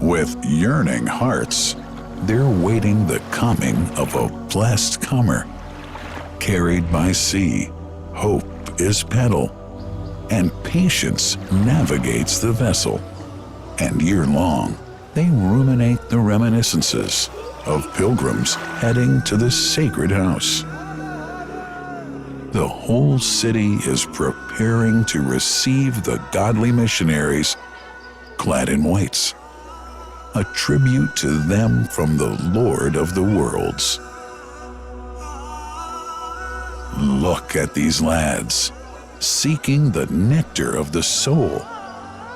With yearning hearts, they're waiting the coming of a blessed comer. Carried by sea, hope is paddle, and patience navigates the vessel. And year-long, they ruminate the reminiscences of pilgrims heading to the sacred house. The whole city is preparing to receive the godly missionaries clad in whites, a tribute to them from the Lord of the worlds. Look at these lads, seeking the nectar of the soul,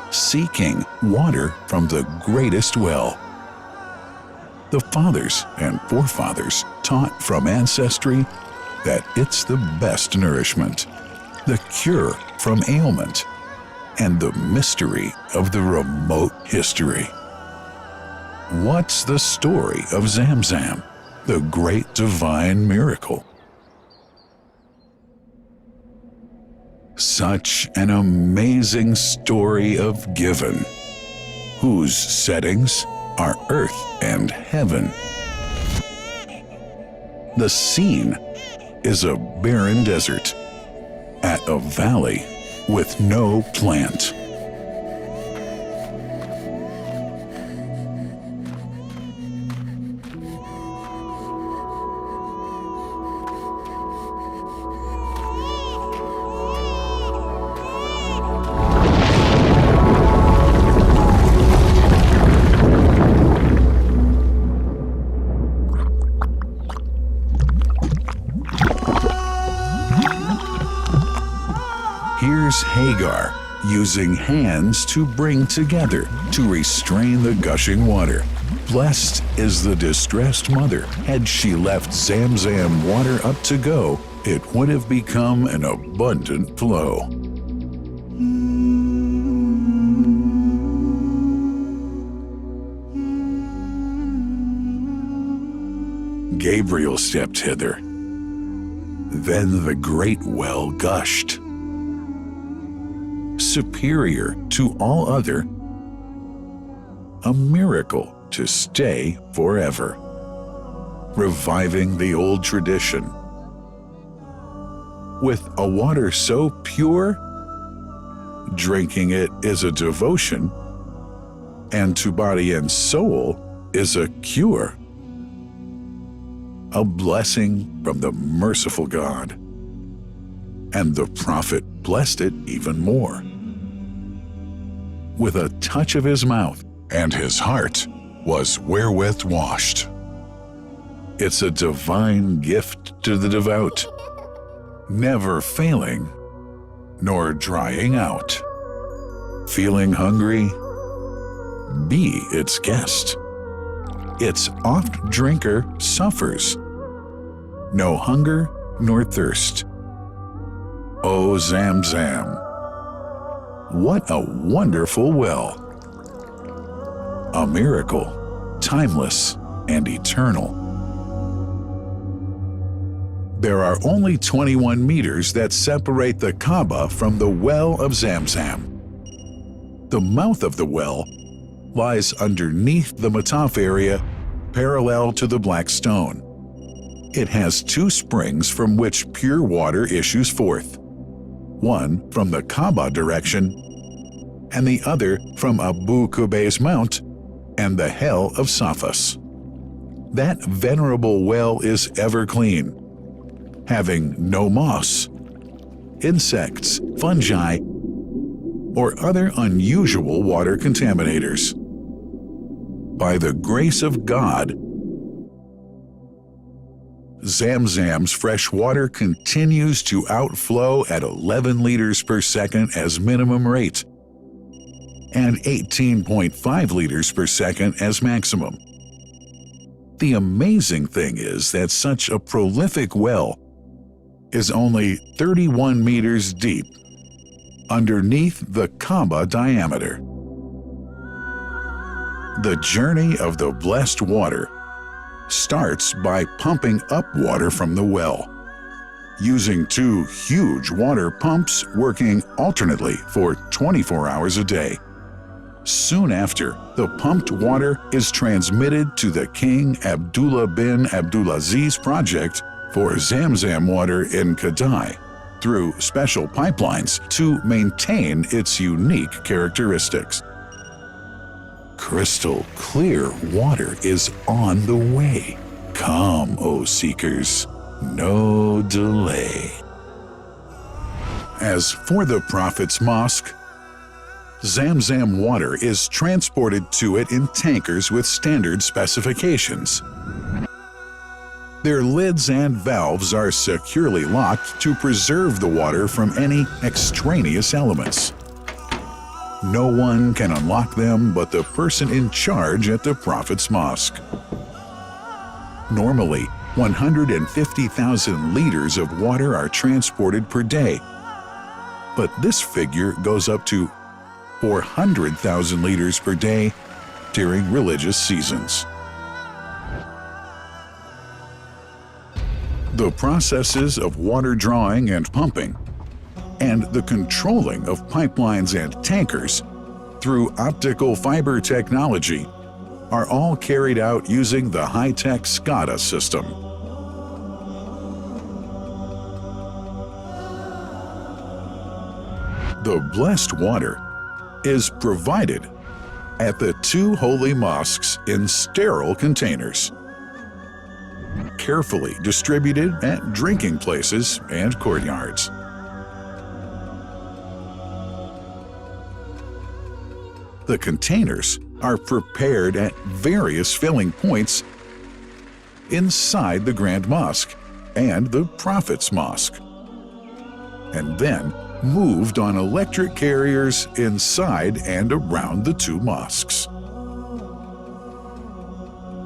seeking water from the greatest well. The fathers and forefathers taught from ancestry that it's the best nourishment, the cure from ailment, and the mystery of the remote history. What's the story of Zam Zam, the great divine miracle? Such an amazing story of giving, whose settings are earth and heaven. The scene is a barren desert at a valley with no plant. Here's Hagar using hands to bring together, to restrain the gushing water. Blessed is the distressed mother. Had she left Zam Zam water up to go, it would have become an abundant flow. Gabriel stepped hither. Then the great well gushed. Superior to all other, a miracle to stay forever, reviving the old tradition. With a water so pure, drinking it is a devotion, and to body and soul is a cure, a blessing from the merciful God. And the prophet blessed it even more. With a touch of his mouth, and his heart was wherewith washed. It's a divine gift to the devout, never failing nor drying out. Feeling hungry? Be its guest. Its oft drinker suffers no hunger nor thirst. O Zam Zam, what a wonderful well! A miracle, timeless and eternal. There are only 21 meters that separate the Kaaba from the well of Zam Zam. The mouth of the well lies underneath the Mataf area, parallel to the Black Stone. It has two springs from which pure water issues forth, one from the Kaaba direction, and the other from Abu Qubay's Mount and the Hell of Safas. That venerable well is ever clean, having no moss, insects, fungi, or other unusual water contaminators. By the grace of God, Zam Zam's fresh water continues to outflow at 11 liters per second as minimum rate and 18.5 liters per second as maximum. The amazing thing is that such a prolific well is only 31 meters deep underneath the Kaaba diameter. The journey of the blessed water starts by pumping up water from the well, using two huge water pumps working alternately for 24 hours a day. Soon after, the pumped water is transmitted to the King Abdullah bin Abdulaziz project for Zam Zam water in Kadai through special pipelines to maintain its unique characteristics. Crystal clear water is on the way. Come, O seekers, no delay. As for the Prophet's Mosque, Zam Zam water is transported to it in tankers with standard specifications. Their lids and valves are securely locked to preserve the water from any extraneous elements. No one can unlock them but the person in charge at the Prophet's Mosque. Normally, 150,000 liters of water are transported per day, but this figure goes up to 400,000 liters per day during religious seasons. The processes of water drawing and pumping, and the controlling of pipelines and tankers through optical fiber technology are all carried out using the high-tech SCADA system. The blessed water is provided at the two holy mosques in sterile containers, carefully distributed at drinking places and courtyards. The containers are prepared at various filling points inside the Grand Mosque and the Prophet's Mosque, and then moved on electric carriers inside and around the two mosques.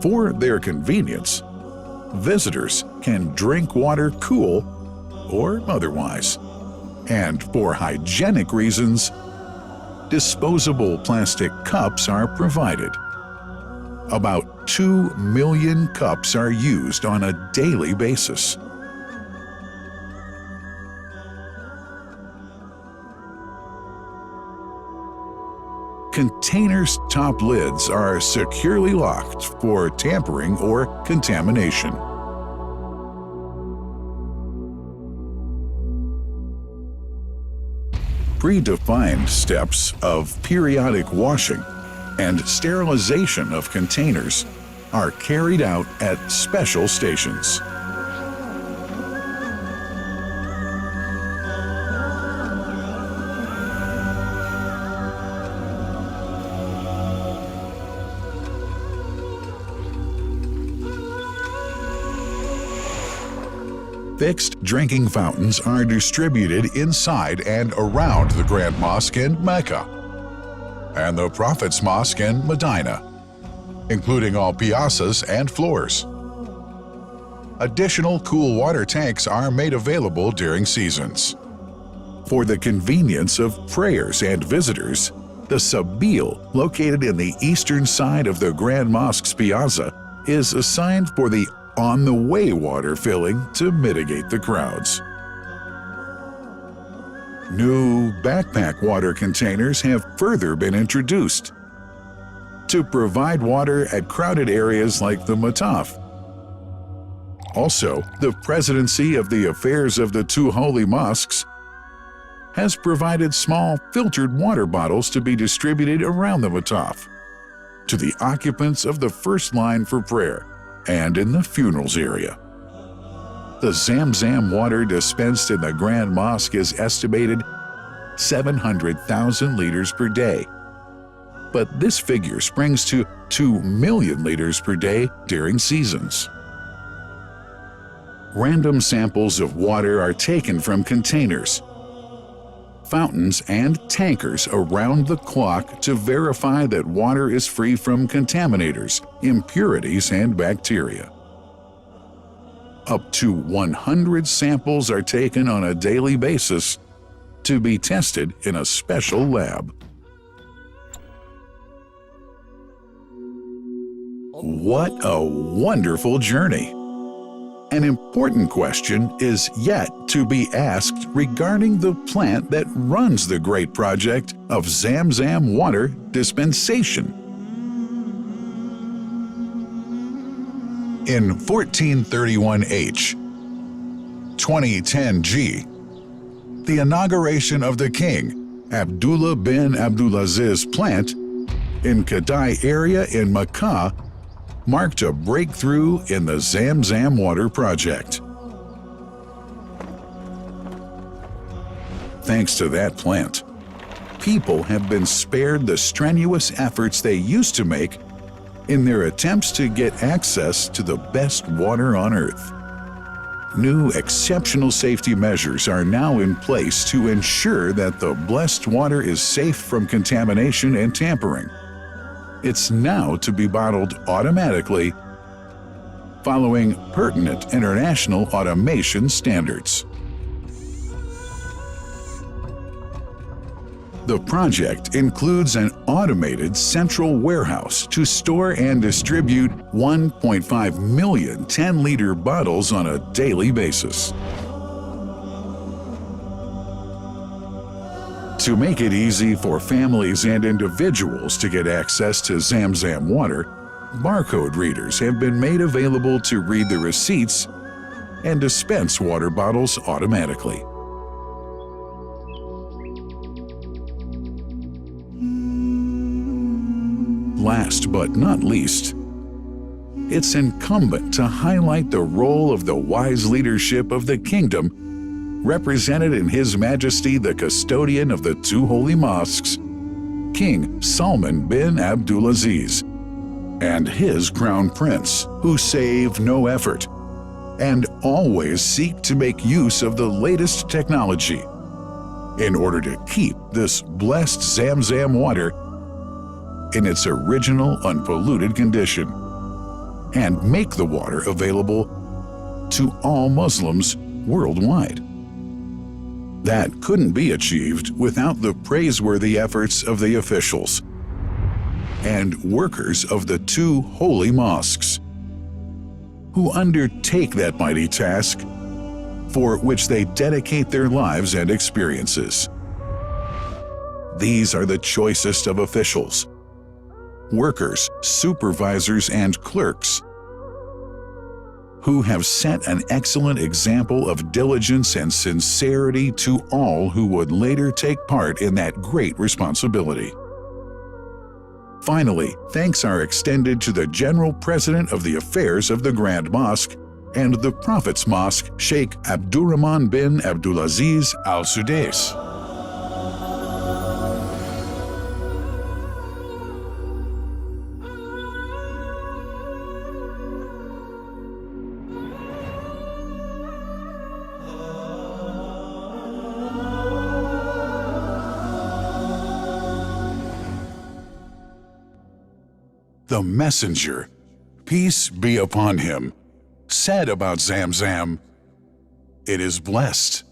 For their convenience, visitors can drink water cool or otherwise, and for hygienic reasons, disposable plastic cups are provided. About 2 million cups are used on a daily basis. Containers' top lids are securely locked for tampering or contamination. Predefined steps of periodic washing and sterilization of containers are carried out at special stations. Fixed drinking fountains are distributed inside and around the Grand Mosque in Mecca and the Prophet's Mosque in Medina, including all piazzas and floors. Additional cool water tanks are made available during seasons. For the convenience of prayers and visitors, the Sabil, located in the eastern side of the Grand Mosque's piazza, is assigned for the on-the-way water filling to mitigate the crowds. New backpack water containers have further been introduced to provide water at crowded areas like the Mataf. Also, the Presidency of the Affairs of the Two Holy Mosques has provided small filtered water bottles to be distributed around the Mataf to the occupants of the first line for prayer and in the funerals area. The Zam Zam water dispensed in the Grand Mosque is estimated 700,000 liters per day, but this figure springs to 2 million liters per day during seasons. Random samples of water are taken from containers, fountains, and tankers around the clock to verify that water is free from contaminators, impurities, and bacteria. Up to 100 samples are taken on a daily basis to be tested in a special lab. What a wonderful journey! An important question is yet to be asked regarding the plant that runs the great project of Zam Zam water dispensation. In 1431H, 2010G, the inauguration of the king, Abdullah bin Abdulaziz plant in Kadai area in Makkah marked a breakthrough in the Zam Zam water project. Thanks to that plant, people have been spared the strenuous efforts they used to make in their attempts to get access to the best water on earth. New exceptional safety measures are now in place to ensure that the blessed water is safe from contamination and tampering. It's now to be bottled automatically following pertinent international automation standards. The project includes an automated central warehouse to store and distribute 1.5 million 10-liter bottles on a daily basis. To make it easy for families and individuals to get access to Zam Zam water, barcode readers have been made available to read the receipts and dispense water bottles automatically. Last but not least, it's incumbent to highlight the role of the wise leadership of the kingdom, represented in His Majesty the custodian of the two holy mosques, King Salman bin Abdulaziz, and his crown prince, who save no effort and always seek to make use of the latest technology in order to keep this blessed Zam Zam water in its original unpolluted condition and make the water available to all Muslims worldwide. That couldn't be achieved without the praiseworthy efforts of the officials and workers of the two holy mosques, who undertake that mighty task for which they dedicate their lives and experiences. These are the choicest of officials, workers, supervisors, and clerks, who have set an excellent example of diligence and sincerity to all who would later take part in that great responsibility. Finally, thanks are extended to the General President of the Affairs of the Grand Mosque and the Prophet's Mosque, Sheikh Abdurrahman bin Abdulaziz Al Sudais. The messenger, peace be upon him, said about Zam Zam, "It is blessed.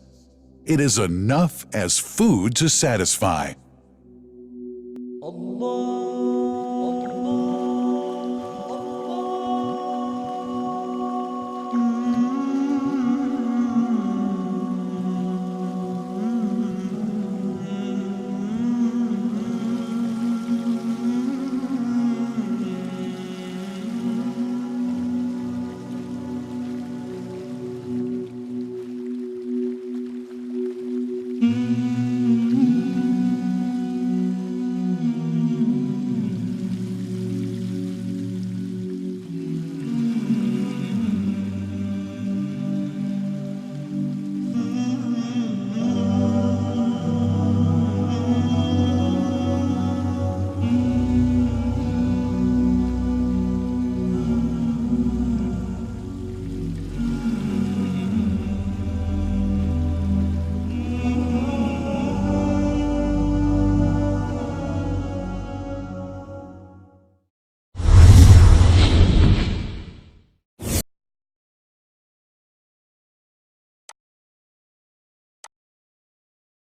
It is enough as food to satisfy." Allah.